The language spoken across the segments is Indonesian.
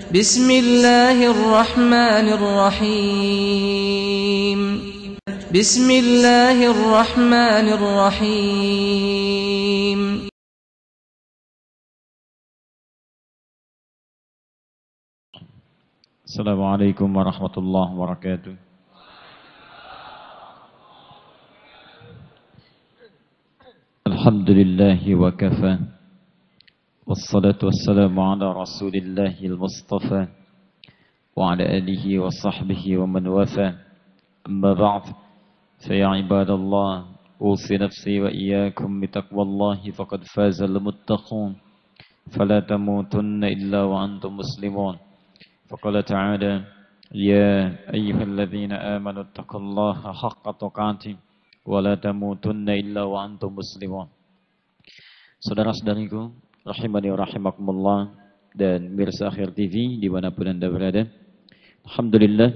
بسم الله الرحمن الرحيم بسم الله الرحمن الرحيم السلام عليكم ورحمة الله وبركاته. الحمد لله وكفى والصلاة والسلام على رسول الله المصطفى وعلى آله وصحبه ومن وفى. أما بعد فيا عباد الله أوصي نفسي وإياكم بتقوى الله فقد فاز المتقون فلا تموتن إلا وأنتم مسلمون. فقال تعالى يا أيها الذين آمنوا اتقوا الله حق تقاته ولا تموتن إلا وأنتم مسلمون. Saudara-saudariku rahimani wa rahimakumullah dan mirsa Akhir TV dimanapun Anda berada, alhamdulillah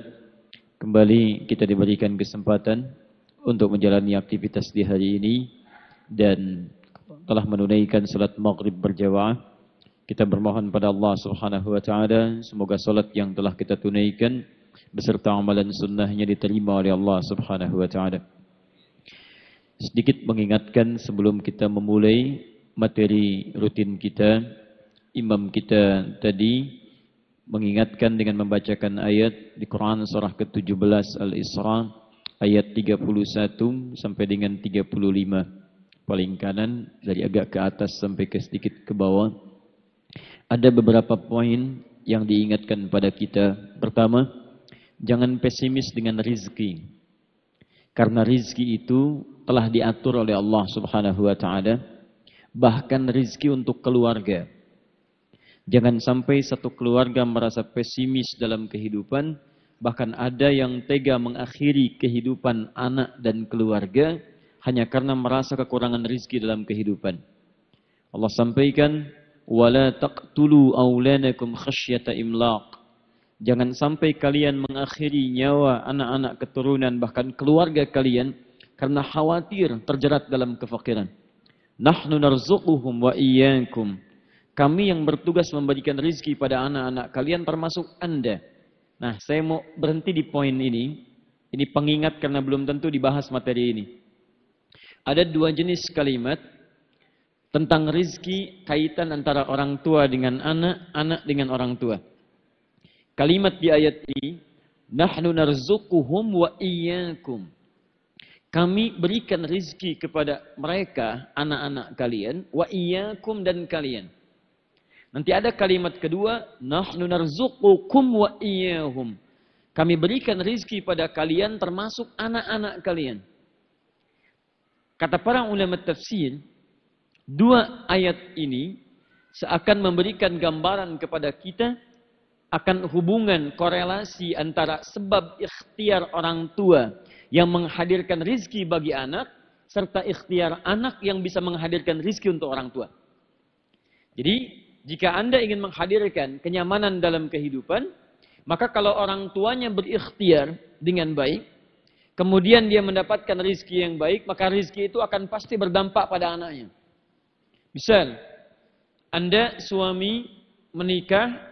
kembali kita diberikan kesempatan untuk menjalani aktivitas di hari ini dan telah menunaikan salat maghrib berjamaah. Kita bermohon pada Allah Subhanahu wa taala semoga salat yang telah kita tunaikan beserta amalan sunnahnya diterima oleh Allah Subhanahu wa taala. Sedikit mengingatkan sebelum kita memulai materi rutin kita, imam kita tadi mengingatkan dengan membacakan ayat di Quran surah ke-17 Al-Isra ayat 31 sampai dengan 35, paling kanan dari agak ke atas sampai ke sedikit ke bawah. Ada beberapa poin yang diingatkan pada kita. Pertama, jangan pesimis dengan rizki, karena rizki itu telah diatur oleh Allah Subhanahu wa taala. Bahkan rizki untuk keluarga. Jangan sampai satu keluarga merasa pesimis dalam kehidupan. Bahkan ada yang tega mengakhiri kehidupan anak dan keluarga hanya karena merasa kekurangan rizki dalam kehidupan. Allah sampaikan, وَلَا تَقْتُلُوا أَوْلَانَكُمْ خَشْيَةَ إِمْلَاقٍ. Jangan sampai kalian mengakhiri nyawa anak-anak keturunan bahkan keluarga kalian karena khawatir terjerat dalam kefakiran. Nahnu narzuquhum wa iyyakum. Kami yang bertugas memberikan rizki pada anak-anak kalian termasuk Anda. Nah, saya mau berhenti di poin ini. Ini pengingat karena belum tentu dibahas materi ini. Ada dua jenis kalimat tentang rizki, kaitan antara orang tua dengan anak, anak dengan orang tua. Kalimat di ayat ini, nahnu narzuquhum wa iyyakum. Kami berikan rizki kepada mereka, anak-anak kalian, wa iyyakum dan kalian. Nanti ada kalimat kedua, nahnu narzuqukum wa iyyahum. Kami berikan rizki pada kalian termasuk anak-anak kalian. Kata para ulama tafsir, dua ayat ini seakan memberikan gambaran kepada kita akan hubungan korelasi antara sebab ikhtiar orang tua yang menghadirkan rizki bagi anak, serta ikhtiar anak yang bisa menghadirkan rizki untuk orang tua. Jadi, jika Anda ingin menghadirkan kenyamanan dalam kehidupan, maka kalau orang tuanya berikhtiar dengan baik, kemudian dia mendapatkan rizki yang baik, maka rizki itu akan pasti berdampak pada anaknya. Misal, Anda suami menikah,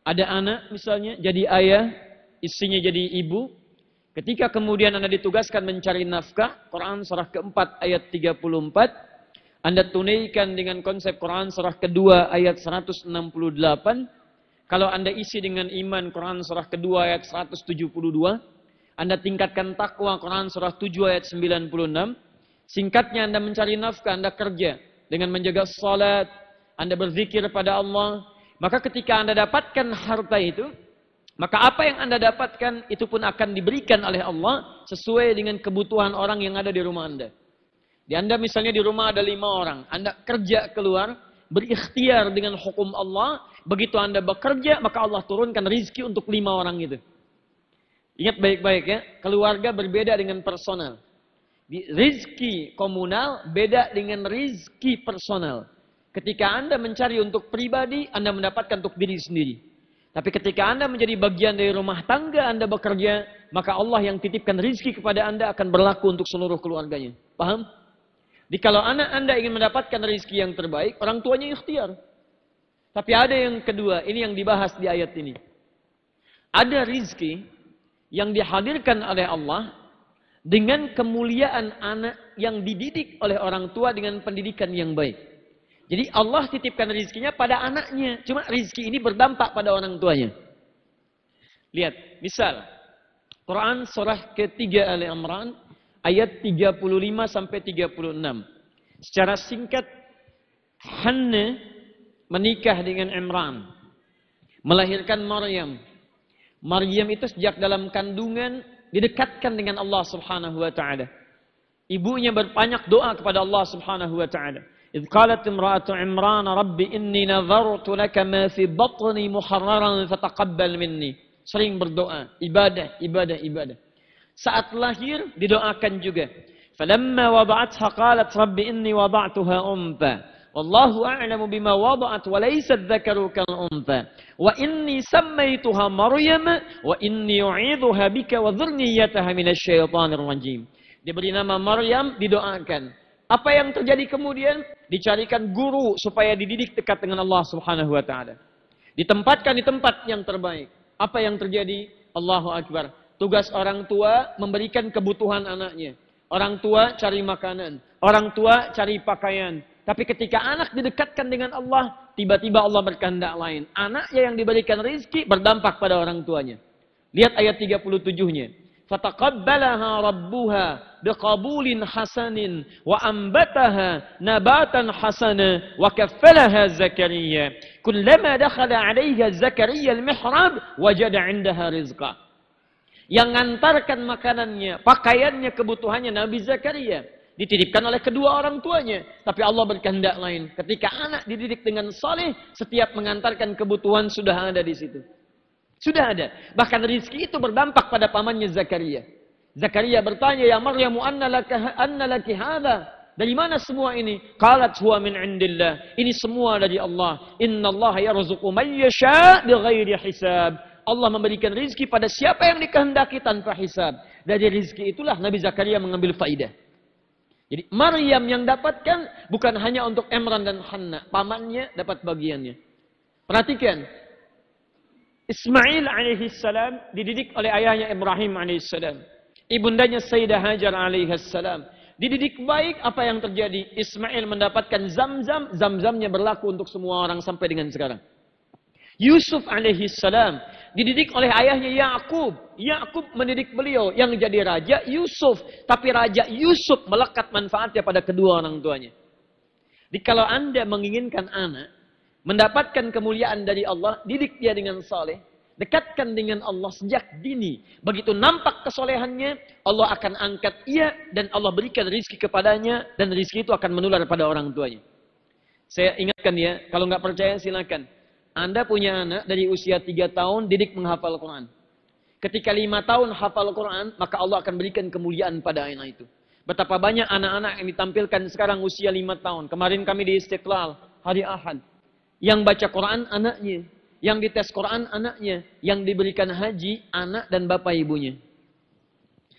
ada anak misalnya, jadi ayah, istrinya jadi ibu. Ketika kemudian Anda ditugaskan mencari nafkah, Quran surah keempat ayat 34, Anda tunaikan dengan konsep Quran surah kedua ayat 168. Kalau Anda isi dengan iman, Quran surah kedua ayat 172. Anda tingkatkan takwa, Quran surah 7 ayat 96. Singkatnya Anda mencari nafkah, Anda kerja dengan menjaga salat, Anda berzikir pada Allah. Maka ketika Anda dapatkan harta itu, maka apa yang Anda dapatkan itu pun akan diberikan oleh Allah sesuai dengan kebutuhan orang yang ada di rumah Anda. Di Anda misalnya di rumah ada 5 orang. Anda kerja keluar, berikhtiar dengan hukum Allah. Begitu Anda bekerja, maka Allah turunkan rizki untuk 5 orang itu. Ingat baik-baik ya, keluarga berbeda dengan personal. Rizki komunal beda dengan rizki personal. Ketika Anda mencari untuk pribadi, Anda mendapatkan untuk diri sendiri. Tapi ketika Anda menjadi bagian dari rumah tangga, Anda bekerja, maka Allah yang titipkan rizki kepada Anda akan berlaku untuk seluruh keluarganya. Paham? Jadi kalau anak Anda ingin mendapatkan rizki yang terbaik, orang tuanya ikhtiar. Tapi ada yang kedua, ini yang dibahas di ayat ini. Ada rizki yang dihadirkan oleh Allah dengan kemuliaan anak yang dididik oleh orang tua dengan pendidikan yang baik. Jadi Allah titipkan rizkinya pada anaknya. Cuma rizki ini berdampak pada orang tuanya. Lihat, misal Quran surah ketiga Ali Imran ayat 35 sampai 36. Secara singkat, Hannah menikah dengan Imran, melahirkan Maryam. Maryam itu sejak dalam kandungan didekatkan dengan Allah Subhanahu wa taala. Ibunya berbanyak doa kepada Allah Subhanahu wa taala. إذ قالت امرأة عمران رب إني نذرت لك ما في بطني محررا فتقبل مني. Sering berdoa, ibadah. Saat lahir didoakan juga. فلما وضعتها قالت رب إني وضعتها أنثى والله أعلم بما وضعت وليس الذكر كالأنثى وإني سميتها مريم وإني أعيذها بك وذريتها من الشيطان الرجيم. Diberi nama Maryam, didoakan. Apa yang terjadi kemudian? Dicarikan guru supaya dididik dekat dengan Allah Subhanahu wa taala. Ditempatkan di tempat yang terbaik. Apa yang terjadi? Allahu Akbar. Tugas orang tua memberikan kebutuhan anaknya. Orang tua cari makanan, orang tua cari pakaian. Tapi ketika anak didekatkan dengan Allah, tiba-tiba Allah berkehendak lain. Anaknya yang diberikan rizki berdampak pada orang tuanya. Lihat ayat 37-nya. فَتَقَبَّلَهَا رَبُّهَا بِقَبُولٍ حَسَنٍ وَأَنْبَتَهَا نَبَاتًا حَسَنًا وَكَفَّلَهَا زَكَرِيَّا كُلَّمَا دَخَلَ عَلَيْهَا زَكَرِيَّا الْمِحْرَابَ وَجَدَ عِنْدَهَا رِزْقًا. Yang ngantarkan makanannya, pakaiannya, kebutuhannya Nabi Zakaria. Dititipkan oleh kedua orang tuanya. Tapi Allah berkehendak lain. Ketika anak dididik dengan saleh, setiap mengantarkan kebutuhan sudah ada di situ. Sudah ada. Bahkan rizki itu berdampak pada pamannya Zakaria. Zakaria bertanya, ya Maryamu anna laki hadha. Dari mana semua ini? Qalat huwa min indillah. Ini semua dari Allah. Inna Allah yarzuqu man yasha' bighairi hisab. Allah memberikan rizki pada siapa yang dikehendaki tanpa hisab. Dari rizki itulah Nabi Zakaria mengambil faidah. Jadi Maryam yang dapatkan bukan hanya untuk Imran dan Hannah. Pamannya dapat bagiannya. Perhatikan. Ismail alaihissalam dididik oleh ayahnya Ibrahim alaihissalam. Ibundanya Sayyidah Hajar alaihissalam. Dididik baik, apa yang terjadi? Ismail mendapatkan Zamzam. Zamzamnya berlaku untuk semua orang sampai dengan sekarang. Yusuf alaihissalam dididik oleh ayahnya Yakub. Yakub mendidik beliau yang jadi raja Yusuf. Tapi raja Yusuf melekat manfaatnya pada kedua orang tuanya. Jadi kalau Anda menginginkan anak mendapatkan kemuliaan dari Allah, didik dia dengan saleh, dekatkan dengan Allah sejak dini. Begitu nampak kesolehannya, Allah akan angkat ia dan Allah berikan rizki kepadanya dan rizki itu akan menular pada orang tuanya. Saya ingatkan ya, kalau nggak percaya silakan. Anda punya anak dari usia 3 tahun didik menghafal Quran. Ketika 5 tahun hafal Quran, maka Allah akan berikan kemuliaan pada anak itu. Betapa banyak anak-anak yang ditampilkan sekarang usia 5 tahun. Kemarin kami di Istiqlal, hari Ahad. Yang baca Quran anaknya, yang dites Quran anaknya, yang diberikan haji anak dan bapak ibunya.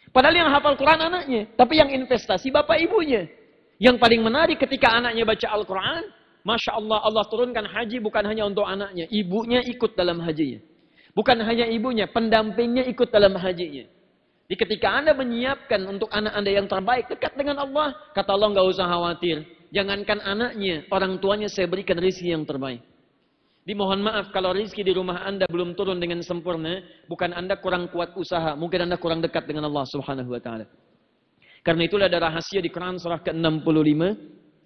Padahal yang hafal Quran anaknya, tapi yang investasi bapak ibunya. Yang paling menarik ketika anaknya baca Al-Quran, Masya Allah, Allah turunkan haji bukan hanya untuk anaknya, ibunya ikut dalam hajinya. Bukan hanya ibunya, pendampingnya ikut dalam hajinya. Jadi ketika Anda menyiapkan untuk anak Anda yang terbaik, dekat dengan Allah, kata Allah nggak usah khawatir. Jangankan anaknya, orang tuanya saya berikan rizki yang terbaik. Dimohon maaf kalau rizki di rumah Anda belum turun dengan sempurna, bukan Anda kurang kuat usaha, mungkin Anda kurang dekat dengan Allah Subhanahu wa taala. Karena itulah ada rahasia di Quran surah ke-65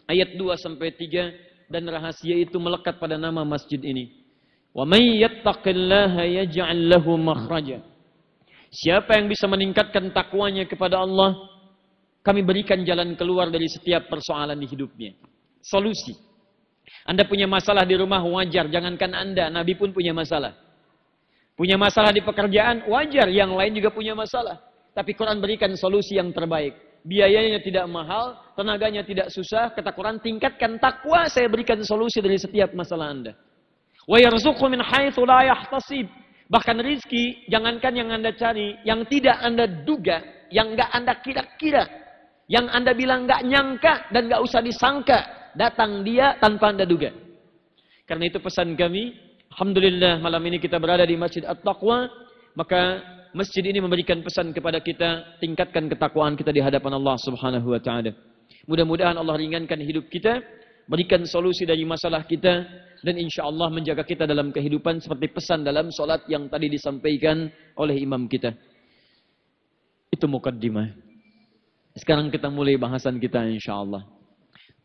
ayat 2 sampai 3 dan rahasia itu melekat pada nama masjid ini. Wa may yattaqillaha yaj'al lahu makhraja. Siapa yang bisa meningkatkan takwanya kepada Allah, kami berikan jalan keluar dari setiap persoalan di hidupnya. Solusi. Anda punya masalah di rumah, wajar. Jangankan Anda, Nabi pun punya masalah. Punya masalah di pekerjaan, wajar. Yang lain juga punya masalah. Tapi Quran berikan solusi yang terbaik. Biayanya tidak mahal, tenaganya tidak susah. Kata Quran, tingkatkan takwa, saya berikan solusi dari setiap masalah Anda. Wa yarzuqhu min haitsu la yahtasib. Bahkan rizki, jangankan yang Anda cari, yang tidak Anda duga, yang enggak Anda kira-kira, yang Anda bilang enggak nyangka dan enggak usah disangka, datang dia tanpa Anda duga. Karena itu pesan kami, alhamdulillah malam ini kita berada di Masjid At-Taqwa, maka masjid ini memberikan pesan kepada kita, tingkatkan ketakwaan kita di hadapan Allah Subhanahu wa taala. Mudah-mudahan Allah ringankan hidup kita, berikan solusi dari masalah kita, dan insya Allah menjaga kita dalam kehidupan seperti pesan dalam solat yang tadi disampaikan oleh imam kita. Itu mukaddimah. Sekarang kita mulai bahasan kita insya Allah.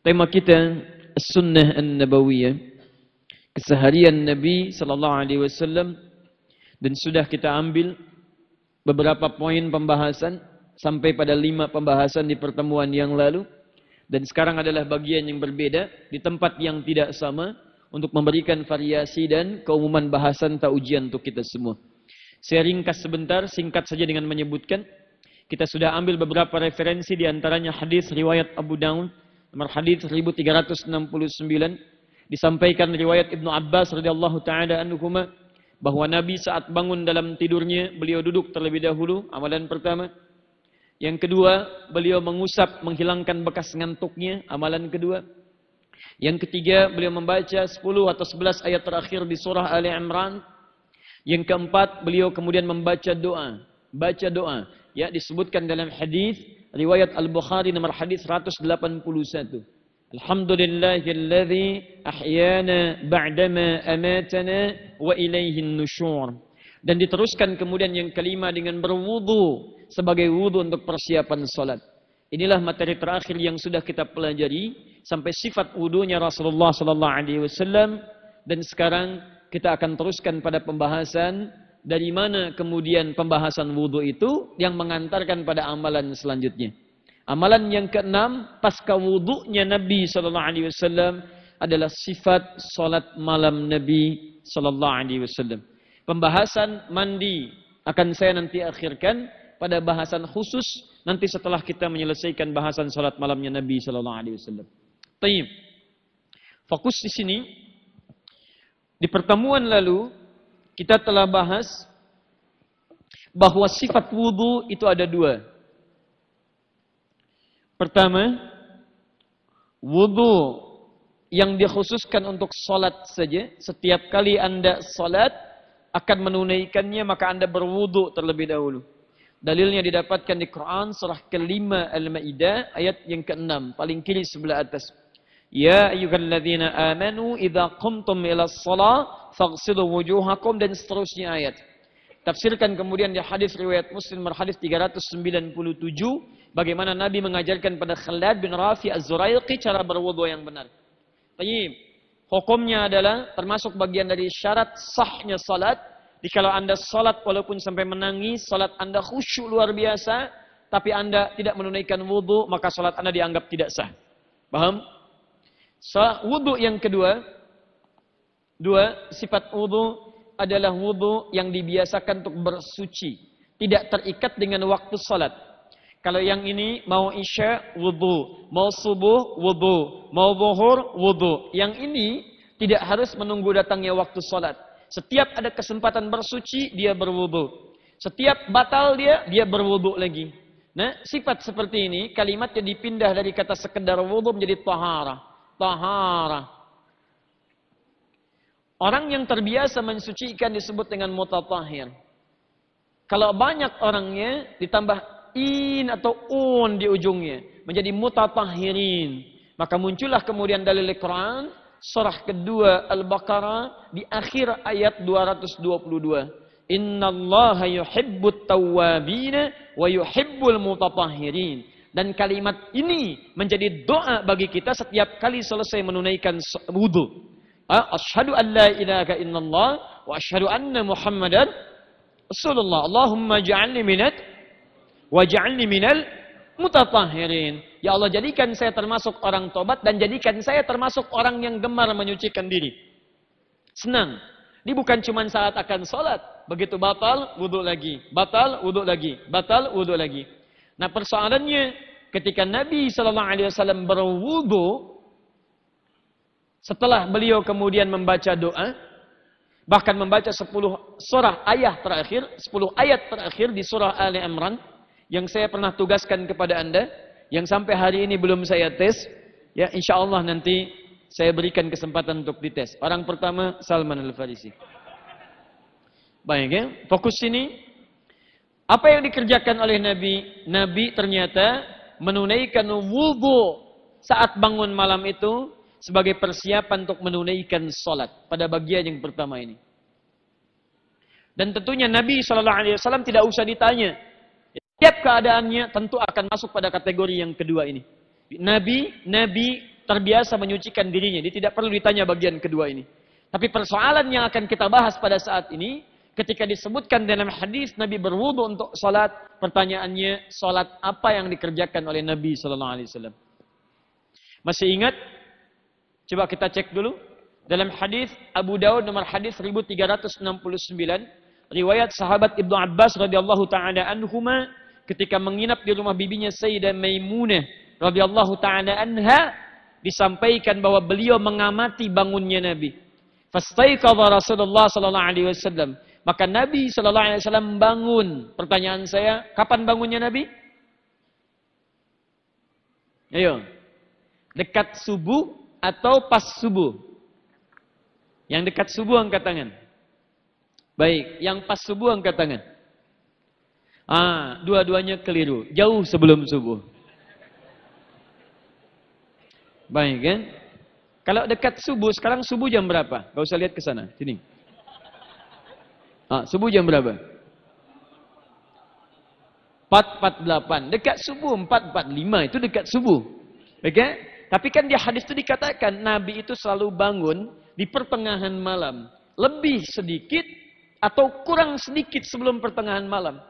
Tema kita As-Sunnah An-Nabawiyah, keseharian Nabi sallallahu alaihi wasallam, dan sudah kita ambil beberapa poin pembahasan sampai pada 5 pembahasan di pertemuan yang lalu, dan sekarang adalah bagian yang berbeda di tempat yang tidak sama untuk memberikan variasi dan keumuman bahasan taujian untuk kita semua. Saya ringkas sebentar, singkat saja dengan menyebutkan kita sudah ambil beberapa referensi, di antaranya hadis riwayat Abu Daud nomor hadis 1369, disampaikan riwayat Ibnu Abbas radhiyallahu taala anhuma bahwa Nabi saat bangun dalam tidurnya beliau duduk terlebih dahulu, amalan pertama. Yang kedua, beliau mengusap menghilangkan bekas ngantuknya, amalan kedua. Yang ketiga, beliau membaca 10 atau 11 ayat terakhir di surah Ali Imran. Yang keempat, beliau kemudian membaca doa, baca doa. Ya, disebutkan dalam hadis riwayat Al-Bukhari nomor hadis 181. Alhamdulillahilladzi ahyana ba'dama amatana wa ilaihin nusyur. Dan diteruskan kemudian yang kelima dengan berwudu sebagai wudu untuk persiapan salat. Inilah materi terakhir yang sudah kita pelajari sampai sifat wudunya Rasulullah sallallahu alaihi wasallam, dan sekarang kita akan teruskan pada pembahasan dari mana kemudian pembahasan wudu itu yang mengantarkan pada amalan selanjutnya. Amalan yang keenam pasca wudunya Nabi sallallahu alaihi wasallam adalah sifat salat malam Nabi sallallahu alaihi wasallam. Pembahasan mandi akan saya nanti akhirkan pada bahasan khusus nanti setelah kita menyelesaikan bahasan salat malamnya Nabi sallallahu alaihi wasallam. Baik. Fokus di sini. Di pertemuan lalu kita telah bahas bahwa sifat wudu itu ada 2. Pertama, wudu yang dikhususkan untuk salat saja. Setiap kali Anda salat akan menunaikannya, maka Anda berwudu terlebih dahulu. Dalilnya didapatkan di Quran surah ke-5 Al-Maidah ayat yang ke-6, paling kiri sebelah atas. Ya ayyuhalladzina amanu idza qumtum ilas shalah faghsilu wujuhakum, dan seterusnya ayat. Tafsirkan kemudian di hadis riwayat Muslim hadis 397 bagaimana Nabi mengajarkan pada Khalad bin Rafi Az-Zuraiqi cara berwudu yang benar. Baik. Hukumnya adalah termasuk bagian dari syarat sahnya salat. Jikalau Anda salat walaupun sampai menangis, salat Anda khusyuk luar biasa, tapi Anda tidak menunaikan wudu, maka salat Anda dianggap tidak sah. Paham? Wudu yang kedua, sifat wudu adalah wudu yang dibiasakan untuk bersuci, tidak terikat dengan waktu salat. Kalau yang ini mau isya wudu, mau subuh wudu, mau zuhur wudu. Yang ini tidak harus menunggu datangnya waktu salat. Setiap ada kesempatan bersuci dia berwudu. Setiap batal dia berwudu lagi. Nah, sifat seperti ini kalimatnya dipindah dari kata sekedar wudu menjadi taharah. Taharah. Orang yang terbiasa mensucikan disebut dengan mutatahhir. Kalau banyak orangnya ditambah in atau un di ujungnya menjadi mutatahhirin, maka muncullah kemudian dalil Quran surah kedua Al-Baqarah di akhir ayat 222. Innallaha yuhibbut tawwabin wa yuhibbul mutatahhirin. Dan kalimat ini menjadi doa bagi kita setiap kali selesai menunaikan wudu. Asyhadu an la ilaha illallah wa asyhadu anna Muhammadan Rasulullah. Allahumma ja'alni minal mutatahhirin. Ya Allah, jadikan saya termasuk orang tobat dan jadikan saya termasuk orang yang gemar menyucikan diri. Senang. Ini bukan cuma saat akan salat, begitu batal wudu lagi, batal wudu lagi, batal wudu lagi. Nah, persoalannya ketika Nabi sallallahu alaihi wasallam berwudu, setelah beliau kemudian membaca doa, bahkan membaca 10 ayat terakhir di surah Ali Imran yang saya pernah tugaskan kepada Anda, yang sampai hari ini belum saya tes, ya insyaallah nanti saya berikan kesempatan untuk dites. Orang pertama Salman Al-Farisi. Baik ya, fokus sini. Apa yang dikerjakan oleh Nabi? Nabi ternyata menunaikan wudu saat bangun malam itu sebagai persiapan untuk menunaikan sholat pada bagian yang pertama ini. Dan tentunya Nabi SAW tidak usah ditanya. Setiap keadaannya tentu akan masuk pada kategori yang kedua ini. Nabi terbiasa menyucikan dirinya. Dia tidak perlu ditanya bagian kedua ini. Tapi persoalan yang akan kita bahas pada saat ini, ketika disebutkan dalam hadis Nabi berwudu untuk sholat, pertanyaannya sholat apa yang dikerjakan oleh Nabi SAW? Masih ingat? Coba kita cek dulu. Dalam hadis Abu Daud nomor hadis 1369, riwayat sahabat Ibnu Abbas radhiyallahu taala anhuma ketika menginap di rumah bibinya Sayyidah Maimunah radhiyallahu taala anha, disampaikan bahwa beliau mengamati bangunnya Nabi. Fastaiqadha Rasulullah sallallahu alaihi wasallam. Maka Nabi sallallahu alaihi wasallam bangun. Pertanyaan saya, kapan bangunnya Nabi? Ayo. Dekat subuh atau pas subuh? Yang dekat subuh angkat tangan. Baik, yang pas subuh angkat tangan. Dua-duanya keliru. Jauh sebelum subuh. Baik kan? Kalau dekat subuh, sekarang subuh jam berapa? Gak usah lihat ke sana, sini. Subuh jam berapa? 4.48. Dekat subuh 4.45 itu dekat subuh. Oke? Okay? Tapi kan di hadis itu dikatakan Nabi itu selalu bangun di pertengahan malam. Lebih sedikit atau kurang sedikit sebelum pertengahan malam.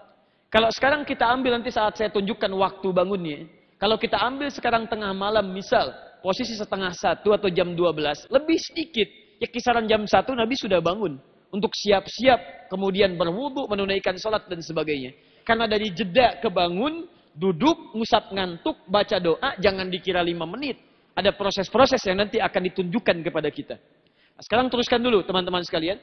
Kalau sekarang kita ambil nanti saat saya tunjukkan waktu bangunnya. Kalau kita ambil sekarang tengah malam misal posisi 12:30 atau jam 12. Lebih sedikit. Ya kisaran jam 1 Nabi sudah bangun. Untuk siap-siap kemudian berwudu, menunaikan sholat dan sebagainya. Karena dari jeda ke bangun, duduk, ngusap ngantuk, baca doa, jangan dikira 5 menit. Ada proses-proses yang nanti akan ditunjukkan kepada kita. Nah, sekarang teruskan dulu teman-teman sekalian.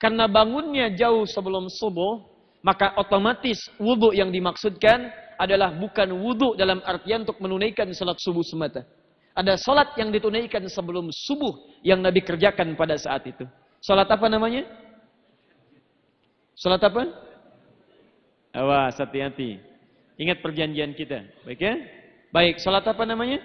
Karena bangunnya jauh sebelum subuh, maka otomatis wudu yang dimaksudkan adalah bukan wudu dalam artian untuk menunaikan salat subuh semata. Ada salat yang ditunaikan sebelum subuh yang Nabi kerjakan pada saat itu. Salat apa namanya? Salat apa? Awas, hati-hati. Ingat perjanjian kita. Baik ya? Baik, salat apa namanya?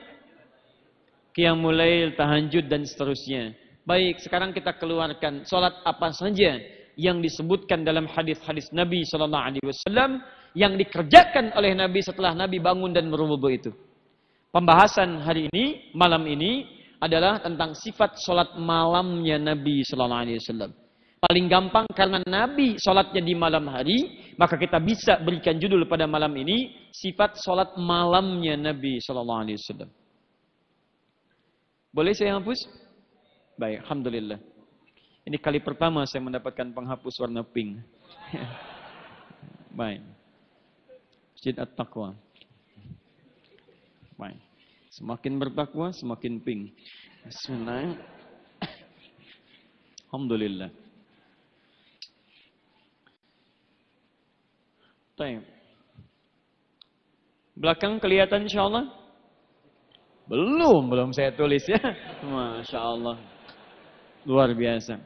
Qiyamul Lail, tahajud dan seterusnya. Baik, sekarang kita keluarkan salat apa saja yang disebutkan dalam hadis-hadis Nabi sallallahu alaihi wasallam yang dikerjakan oleh Nabi setelah Nabi bangun dan berwudu itu. Pembahasan hari ini, malam ini adalah tentang sifat salat malamnya Nabi sallallahu alaihi wasallam. Paling gampang karena Nabi salatnya di malam hari, maka kita bisa berikan judul pada malam ini sifat salat malamnya Nabi sallallahu alaihi wasallam. Boleh saya hapus? Baik, alhamdulillah. Ini kali pertama saya mendapatkan penghapus warna pink. Baik. Masjid At-Taqwa. Baik. Semakin bertakwa, semakin pink. Bismillah. Alhamdulillah. Baik. Belakang kelihatan insyaallah? Belum saya tulis ya. Masya Allah. Luar biasa.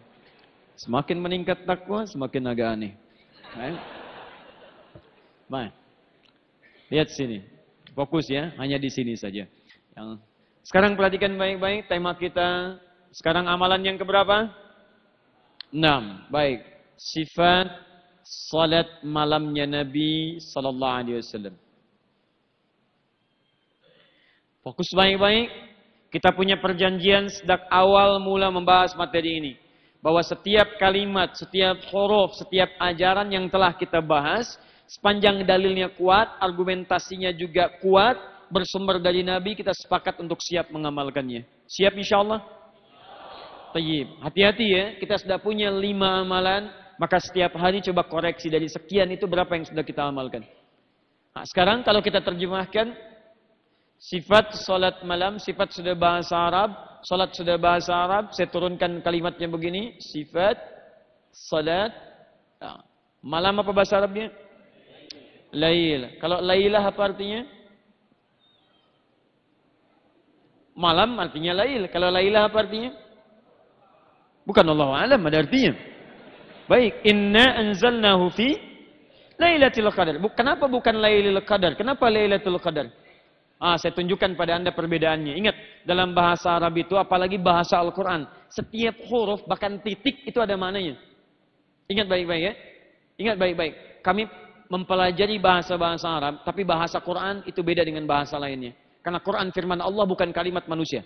Semakin meningkat takwa, semakin agak aneh. Baik. Lihat sini. Fokus ya, hanya di sini saja. Sekarang perhatikan baik-baik tema kita. Sekarang amalan yang keberapa? 6. Baik. Sifat salat malamnya Nabi sallallahu alaihi wasallam. Fokus baik-baik. Kita punya perjanjian sejak awal mula membahas materi ini. Bahwa setiap kalimat, setiap huruf, setiap ajaran yang telah kita bahas, sepanjang dalilnya kuat, argumentasinya juga kuat, bersumber dari Nabi, kita sepakat untuk siap mengamalkannya. Siap insyaAllah? Tayyib. Hati-hati ya, kita sudah punya 5 amalan, maka setiap hari coba koreksi dari sekian itu berapa yang sudah kita amalkan. Nah, sekarang kalau kita terjemahkan, sifat salat malam, sifat sudah bahasa Arab, salat sudah bahasa Arab, saya turunkan kalimatnya begini, sifat salat malam apa bahasa Arabnya? Lail. Kalau lailah apa artinya? Malam artinya lail. Kalau lailah apa artinya? Bukan Allah alam ada artinya. Baik, inna anzalnahu fi Lailatul Qadar. Kenapa bukan Lailatul Qadar? Kenapa Lailatul Qadar? Saya tunjukkan pada Anda perbedaannya. Ingat, dalam bahasa Arab itu, apalagi bahasa Al-Quran, setiap huruf, bahkan titik, itu ada maknanya. Ingat baik-baik ya. Ingat baik-baik. Kami mempelajari bahasa-bahasa Arab, tapi bahasa Quran itu beda dengan bahasa lainnya. Karena Quran firman Allah bukan kalimat manusia.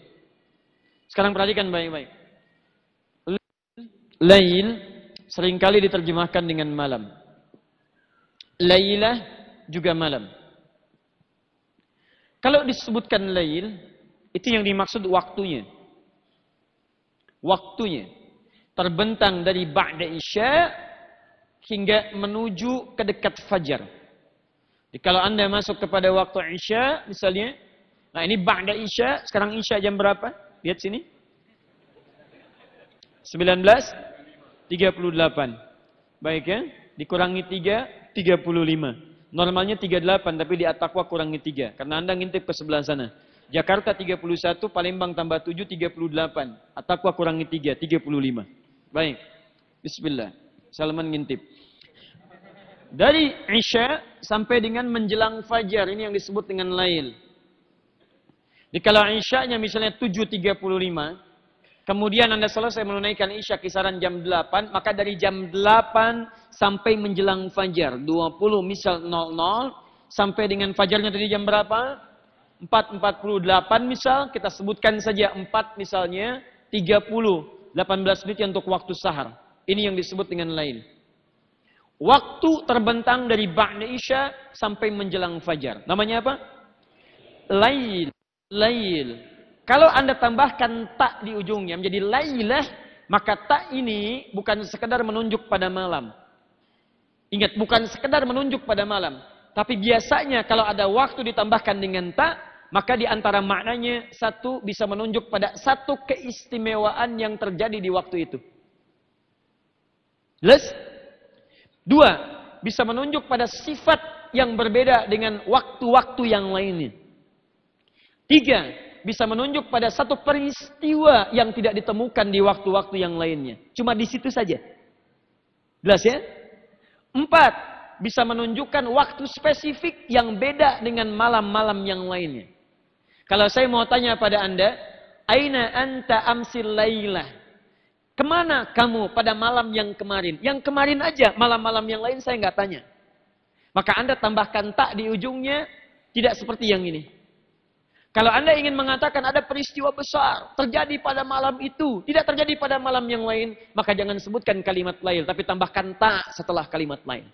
Sekarang perhatikan baik-baik. Lail seringkali diterjemahkan dengan malam. Lailah juga malam. Kalau disebutkan lail, itu yang dimaksud waktunya. Waktunya. Terbentang dari ba'da isya hingga menuju ke dekat fajar. Jadi kalau Anda masuk kepada waktu isya, misalnya, nah ini ba'da isya, sekarang isya jam berapa? Lihat sini. 19.38. Baik ya, dikurangi 3, 35. Normalnya 38, tapi di At-Taqwa kurangi 3. Karena Anda ngintip ke sebelah sana. Jakarta 31, Palembang tambah 7, 38. At-Taqwa kurangi 3, 35. Baik. Bismillah. Salman ngintip. Dari Isya sampai dengan menjelang Fajar. Ini yang disebut dengan Lail. Jadi kalau Isya-nya misalnya 7.35. Kemudian Anda selesai menunaikan Isya kisaran jam 8. Maka dari jam 8 sampai menjelang Fajar. 20 misal 00. Sampai dengan Fajarnya tadi jam berapa? 4.48 misal. Kita sebutkan saja 4 misalnya. 30. 18 menit untuk waktu sahar. Ini yang disebut dengan lail. Waktu terbentang dari ba'da isya sampai menjelang fajar. Namanya apa? Lail. Lail. Kalau Anda tambahkan tak di ujungnya menjadi lailah, maka tak ini bukan sekedar menunjuk pada malam. Ingat, bukan sekedar menunjuk pada malam. Tapi biasanya kalau ada waktu ditambahkan dengan tak, maka di antara maknanya satu bisa menunjuk pada satu keistimewaan yang terjadi di waktu itu. Jelas? 2, bisa menunjuk pada sifat yang berbeda dengan waktu-waktu yang lainnya. 3, bisa menunjuk pada satu peristiwa yang tidak ditemukan di waktu-waktu yang lainnya. Cuma di situ saja. Jelas ya? 4, bisa menunjukkan waktu spesifik yang beda dengan malam-malam yang lainnya. Kalau saya mau tanya pada Anda, aina anta amsil lailah? Kemana kamu pada malam yang kemarin? Yang kemarin aja, malam-malam yang lain saya nggak tanya. Maka Anda tambahkan tak di ujungnya, tidak seperti yang ini. Kalau Anda ingin mengatakan ada peristiwa besar terjadi pada malam itu, tidak terjadi pada malam yang lain, maka jangan sebutkan kalimat lain, tapi tambahkan tak setelah kalimat lain.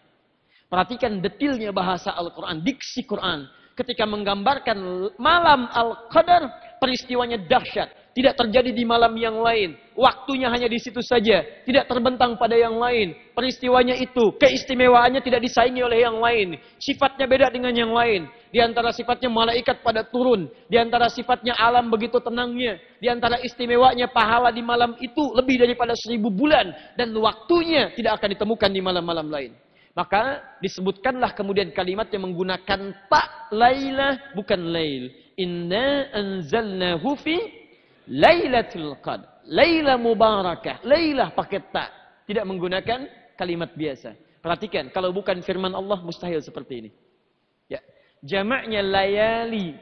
Perhatikan detilnya bahasa Al-Quran, diksi Quran. Ketika menggambarkan malam Al-Qadar, peristiwanya dahsyat. Tidak terjadi di malam yang lain. Waktunya hanya di situ saja. Tidak terbentang pada yang lain. Peristiwanya itu, keistimewaannya tidak disaingi oleh yang lain. Sifatnya beda dengan yang lain. Di antara sifatnya malaikat pada turun. Di antara sifatnya alam begitu tenangnya. Di antara istimewanya pahala di malam itu lebih daripada 1000 bulan. Dan waktunya tidak akan ditemukan di malam-malam lain. Maka disebutkanlah kemudian kalimat yang menggunakan tak lailah bukan lail. Inna anzalnahu fi Lailatul Qadar. Laila mubarakah. Lailah pakai tak. Tidak menggunakan kalimat biasa. Perhatikan, kalau bukan firman Allah mustahil seperti ini. Ya, jamaknya layali.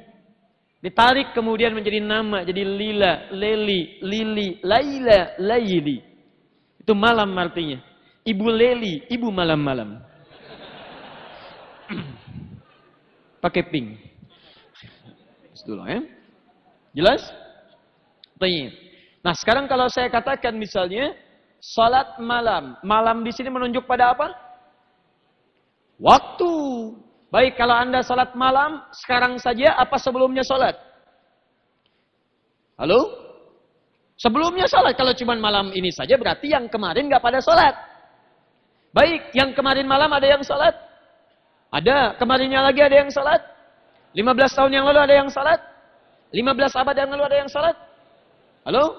Ditarik kemudian menjadi nama, jadi lila, leli, lili, laila, laili. Itu malam artinya. Ibu leli, ibu malam-malam. Pakai pink. Dulu ya. Jelas? Baik. Nah, sekarang kalau saya katakan misalnya salat malam. Malam di sini menunjuk pada apa? Waktu. Baik, kalau Anda salat malam sekarang saja apa sebelumnya salat? Halo? Sebelumnya salat. Kalau cuma malam ini saja berarti yang kemarin nggak pada salat. Baik, yang kemarin malam ada yang salat? Ada. Kemarinnya lagi ada yang salat? 15 tahun yang lalu ada yang salat? 15 abad yang lalu ada yang salat? Halo?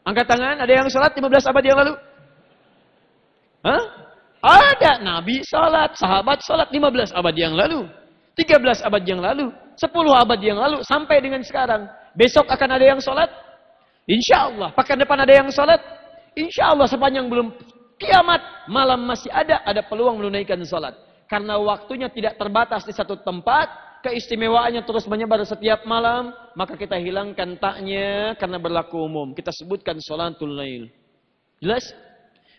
Angkat tangan, ada yang salat 15 abad yang lalu? Hah? Ada. Nabi salat, sahabat salat 15 abad yang lalu. 13 abad yang lalu. 10 abad yang lalu. Sampai dengan sekarang. Besok akan ada yang sholat? Insya Allah. Pekan depan ada yang sholat? Insya Allah. Sepanjang belum kiamat, malam masih ada peluang menunaikan sholat. Karena waktunya tidak terbatas di satu tempat, keistimewaannya terus menyebar setiap malam, maka kita hilangkan taknya karena berlaku umum. Kita sebutkan sholatul lail. Jelas?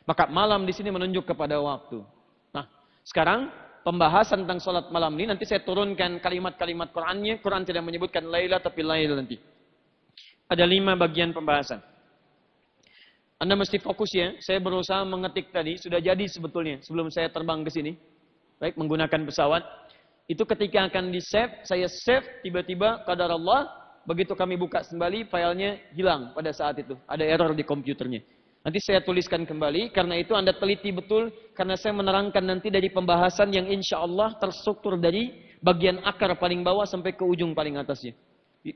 Maka malam di sini menunjuk kepada waktu. Nah, sekarang pembahasan tentang sholat malam ini nanti saya turunkan kalimat-kalimat Qur'annya. Quran tidak menyebutkan laila tapi lail nanti. Ada 5 bagian pembahasan. Anda mesti fokus ya. Saya berusaha mengetik tadi, sudah jadi sebetulnya sebelum saya terbang ke sini. Baik, menggunakan pesawat. Itu ketika akan di-save, saya save, tiba-tiba qadar Allah, begitu kami buka kembali, filenya hilang pada saat itu. Ada error di komputernya. Nanti saya tuliskan kembali, karena itu Anda teliti betul, karena saya menerangkan nanti dari pembahasan yang insya Allah terstruktur dari bagian akar paling bawah sampai ke ujung paling atasnya.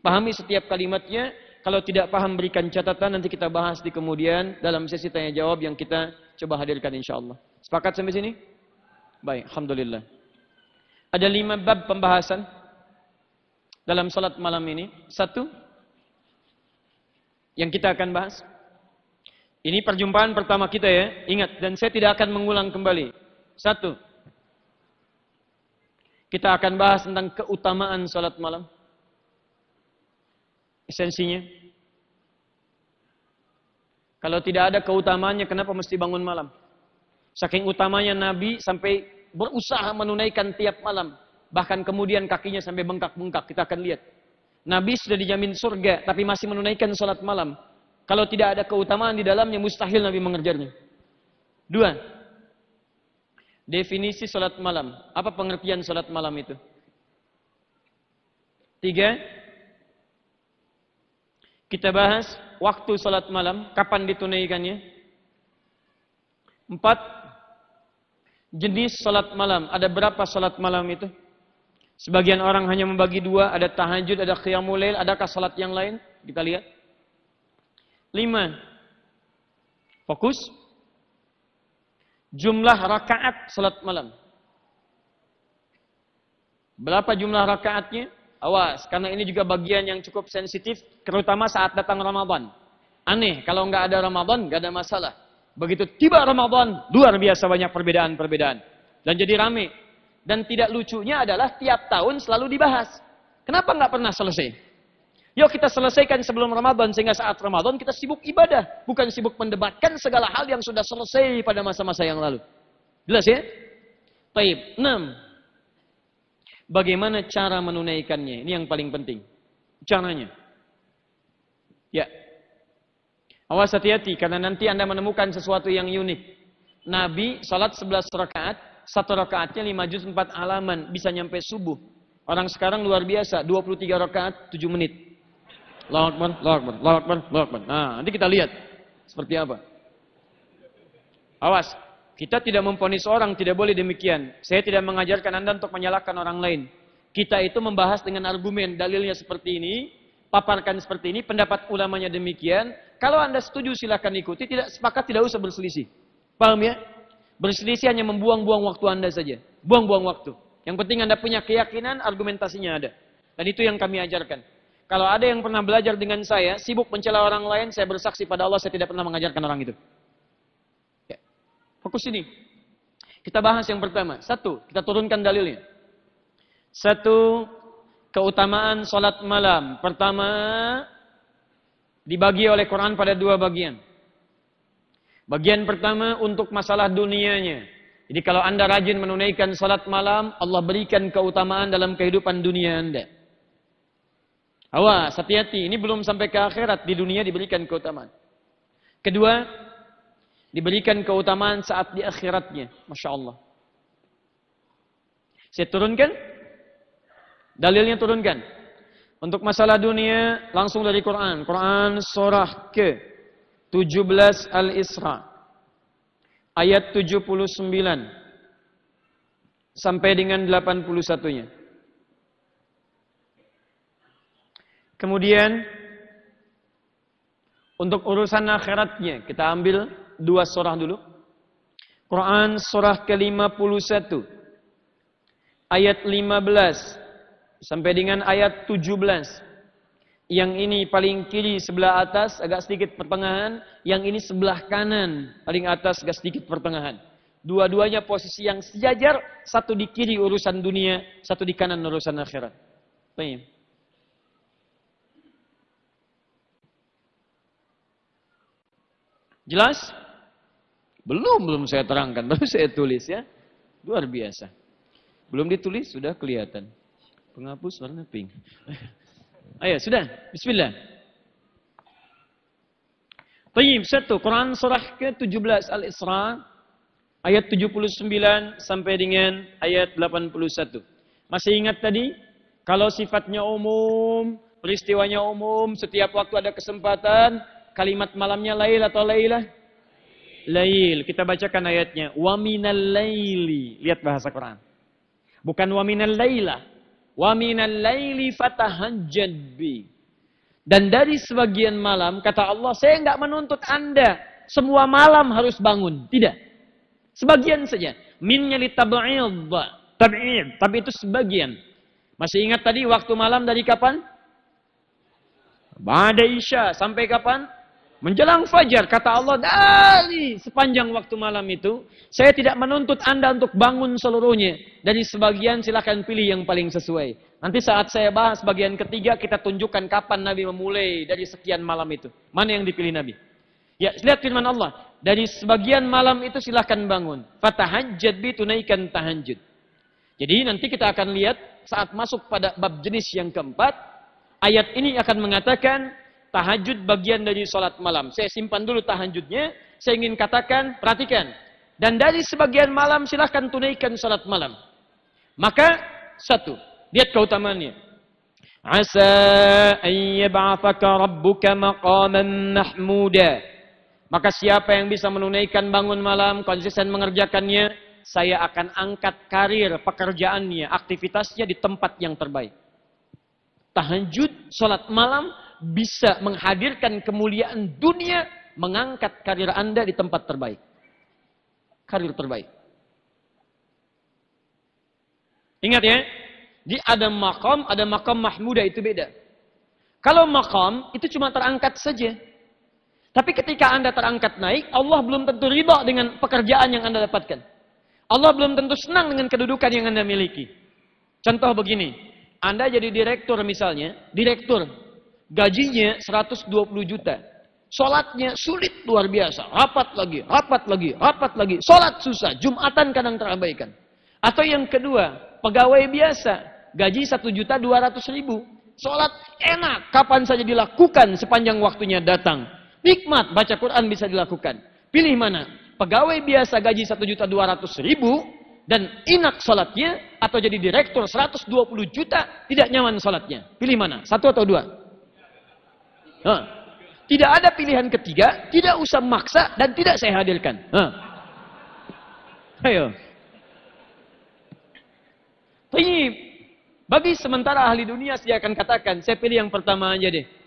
Pahami setiap kalimatnya, kalau tidak paham berikan catatan, nanti kita bahas di kemudian dalam sesi tanya jawab yang kita coba hadirkan insya Allah. Sepakat sampai sini? Baik, Alhamdulillah. Ada 5 bab pembahasan dalam salat malam ini. 1, yang kita akan bahas. Ini perjumpaan pertama kita ya. Ingat, dan saya tidak akan mengulang kembali. 1, kita akan bahas tentang keutamaan salat malam. Esensinya. Kalau tidak ada keutamaannya, kenapa mesti bangun malam? Saking utamanya Nabi sampai berusaha menunaikan tiap malam. Bahkan kemudian kakinya sampai bengkak-bengkak. Kita akan lihat. Nabi sudah dijamin surga, tapi masih menunaikan salat malam. Kalau tidak ada keutamaan di dalamnya, mustahil Nabi mengerjarnya. 2, definisi salat malam. Apa pengertian salat malam itu? 3, kita bahas waktu salat malam, kapan ditunaikannya. 4, jenis salat malam. Ada berapa salat malam itu? Sebagian orang hanya membagi 2. Ada tahajud, ada qiyamul lail. Adakah salat yang lain? Kita lihat. 5, fokus. Jumlah rakaat salat malam. Berapa jumlah rakaatnya? Awas, karena ini juga bagian yang cukup sensitif, terutama saat datang Ramadan. Aneh, kalau nggak ada Ramadan, nggak ada masalah. Begitu tiba Ramadan, luar biasa banyak perbedaan-perbedaan. Dan jadi rame. Dan tidak lucunya adalah tiap tahun selalu dibahas. Kenapa nggak pernah selesai? Yuk kita selesaikan sebelum Ramadan, sehingga saat Ramadan kita sibuk ibadah. Bukan sibuk mendebatkan segala hal yang sudah selesai pada masa-masa yang lalu. Jelas ya? Baik. 6. Bagaimana cara menunaikannya? Ini yang paling penting. Caranya. Ya. Awas hati-hati, karena nanti Anda menemukan sesuatu yang unik. Nabi salat 11 rakaat, 1 rakaatnya 5 juz 4 halaman, bisa nyampe subuh. Orang sekarang luar biasa, 23 rakaat 7 menit. Allahu Akbar, Allahu Akbar, Allahu Akbar, Allahu Akbar. Nah, nanti kita lihat seperti apa. Awas, kita tidak memvonis orang, tidak boleh demikian. Saya tidak mengajarkan Anda untuk menyalahkan orang lain. Kita itu membahas dengan argumen, dalilnya seperti ini, paparkan seperti ini, pendapat ulamanya demikian. Kalau Anda setuju silakan ikuti, tidak sepakat tidak usah berselisih. Paham ya? Berselisih hanya membuang-buang waktu Anda saja. Buang-buang waktu. Yang penting Anda punya keyakinan, argumentasinya ada. Dan itu yang kami ajarkan. Kalau ada yang pernah belajar dengan saya, sibuk mencela orang lain, saya bersaksi pada Allah, saya tidak pernah mengajarkan orang itu. Ya. Fokus ini. Kita bahas yang pertama. 1, kita turunkan dalilnya. 1, keutamaan salat malam. Pertama, dibagi oleh Quran pada 2 bagian. Bagian pertama untuk masalah dunianya. Jadi kalau Anda rajin menunaikan salat malam, Allah berikan keutamaan dalam kehidupan dunia Anda. Awas, hati-hati. Ini belum sampai ke akhirat. Di dunia diberikan keutamaan. Kedua, diberikan keutamaan saat di akhiratnya. Masya Allah. Saya turunkan. Dalilnya turunkan. Untuk masalah dunia, langsung dari Quran. Quran surah ke-17 Al-Isra. Ayat 79. Sampai dengan 81-nya. Kemudian, untuk urusan akhiratnya, kita ambil 2 surah dulu. Quran surah ke-51. Ayat 15. Sampai dengan ayat 17. Yang ini paling kiri sebelah atas, agak sedikit pertengahan. Yang ini sebelah kanan, paling atas, agak sedikit pertengahan. Dua-duanya posisi yang sejajar. Satu di kiri urusan dunia, satu di kanan urusan akhirat. Baik. Jelas? Belum saya terangkan, baru saya tulis ya. Luar biasa. Belum ditulis, sudah kelihatan. Penghapus warna pink. Ayo, sudah. Bismillah. Tayyib, satu. Quran surah ke-17 Al-Isra. Ayat 79 sampai dengan ayat 81. Masih ingat tadi? Kalau sifatnya umum, peristiwanya umum, setiap waktu ada kesempatan, kalimat malamnya lail atau lailah? Lail. Kita bacakan ayatnya. Wa minal laili. Lihat bahasa Quran. Bukan wa minal lailah. Wa minal laili fatahajjad bi. Dan dari sebagian malam, kata Allah, saya enggak menuntut Anda semua malam harus bangun. Tidak. Sebagian saja. Minnya li tab'id. Tab'id. Tapi itu sebagian. Masih ingat tadi waktu malam dari kapan? Ba'da Isya. Sampai kapan? Menjelang fajar. Kata Allah, dari sepanjang waktu malam itu, saya tidak menuntut Anda untuk bangun seluruhnya. Dari sebagian silakan pilih yang paling sesuai. Nanti saat saya bahas bagian ketiga, kita tunjukkan kapan Nabi memulai dari sekian malam itu. Mana yang dipilih Nabi? Ya, lihat firman Allah. Dari sebagian malam itu silahkan bangun. Fatahajjad bi, tunaikan tahajud. Jadi nanti kita akan lihat saat masuk pada bab jenis yang keempat. Ayat ini akan mengatakan tahajud bagian dari sholat malam. Saya simpan dulu tahajudnya. Saya ingin katakan, perhatikan. Dan dari sebagian malam silahkan tunaikan sholat malam. Maka, satu. Lihat keutamaannya. Asa an yab'athaka rabbuka maqaman mahmuda. Maka siapa yang bisa menunaikan bangun malam, konsisten mengerjakannya, saya akan angkat karir, pekerjaannya, aktivitasnya di tempat yang terbaik. Tahajud, sholat malam, bisa menghadirkan kemuliaan dunia, mengangkat karir Anda di tempat terbaik. Karir terbaik. Ingat ya, di ada makam mahmuda, itu beda. Kalau makam, itu cuma terangkat saja. Tapi ketika Anda terangkat naik, Allah belum tentu ridha dengan pekerjaan yang Anda dapatkan. Allah belum tentu senang dengan kedudukan yang Anda miliki. Contoh begini, Anda jadi direktur misalnya, direktur, gajinya 120 juta. Sholatnya sulit luar biasa, rapat lagi. Sholat susah, Jumatan kadang terabaikan. Atau yang kedua, pegawai biasa, gaji 1.200.000. Sholat enak, kapan saja dilakukan sepanjang waktunya datang. Nikmat, baca Quran bisa dilakukan. Pilih mana? Pegawai biasa gaji 1.200.000 dan enak sholatnya, atau jadi direktur 120 juta, tidak nyaman sholatnya. Pilih mana? Satu atau dua? Tidak ada pilihan ketiga, tidak usah maksa, dan tidak saya hadirkan. Ayo. Bagi sementara ahli dunia, saya akan katakan, saya pilih yang pertama aja deh.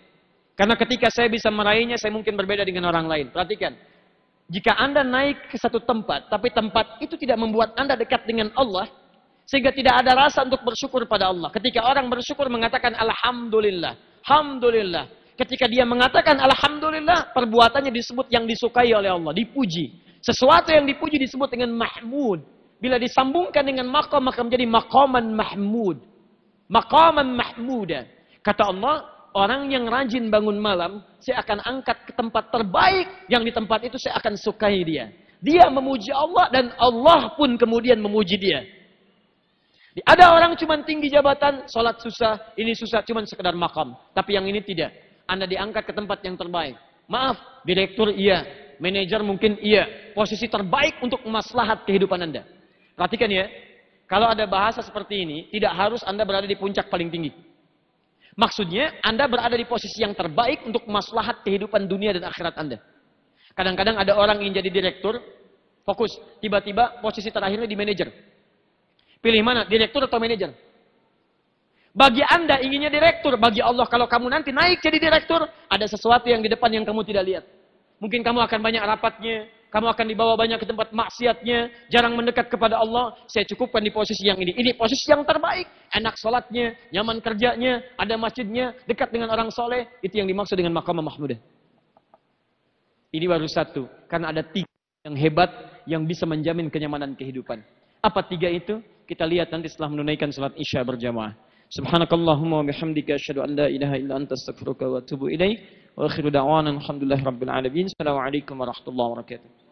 Karena ketika saya bisa meraihnya, saya mungkin berbeda dengan orang lain. Perhatikan. Jika Anda naik ke satu tempat, tapi tempat itu tidak membuat Anda dekat dengan Allah, sehingga tidak ada rasa untuk bersyukur pada Allah. Ketika orang bersyukur mengatakan Alhamdulillah. Alhamdulillah. Ketika dia mengatakan Alhamdulillah, perbuatannya disebut yang disukai oleh Allah. Dipuji. Sesuatu yang dipuji disebut dengan mahmud. Bila disambungkan dengan maqam, maka menjadi maqaman mahmud. Maqaman mahmuda. Kata Allah, orang yang rajin bangun malam, saya akan angkat ke tempat terbaik, yang di tempat itu saya akan sukai dia. Dia memuji Allah, dan Allah pun kemudian memuji dia. Ada orang cuma tinggi jabatan, sholat susah, ini susah, cuma sekedar makam. Tapi yang ini tidak. Anda diangkat ke tempat yang terbaik. Maaf, direktur iya, manajer mungkin iya. Posisi terbaik untuk maslahat kehidupan Anda. Perhatikan ya, kalau ada bahasa seperti ini, tidak harus Anda berada di puncak paling tinggi. Maksudnya, Anda berada di posisi yang terbaik untuk maslahat kehidupan dunia dan akhirat Anda. Kadang-kadang ada orang ingin jadi direktur, fokus. Tiba-tiba posisi terakhirnya di manajer. Pilih mana, direktur atau manajer? Bagi Anda inginnya direktur. Bagi Allah, kalau kamu nanti naik jadi direktur, ada sesuatu yang di depan yang kamu tidak lihat. Mungkin kamu akan banyak rapatnya, kamu akan dibawa banyak ke tempat maksiatnya, jarang mendekat kepada Allah. Saya cukupkan di posisi yang ini. Ini posisi yang terbaik. Enak sholatnya, nyaman kerjanya, ada masjidnya, dekat dengan orang soleh. Itu yang dimaksud dengan maqamah mahmudah. Ini baru satu. Karena ada 3 yang hebat yang bisa menjamin kenyamanan kehidupan. Apa 3 itu? Kita lihat nanti setelah menunaikan salat Isya berjamaah. Subhanakallahumma wa bihamdika asyhadu an la ilaha illa anta astaghfiruka wa atubu ilaik. Wa akhiru da'wana alhamdulillahi rabbil alamin. Assalamualaikum warahmatullahi wabarakatuh.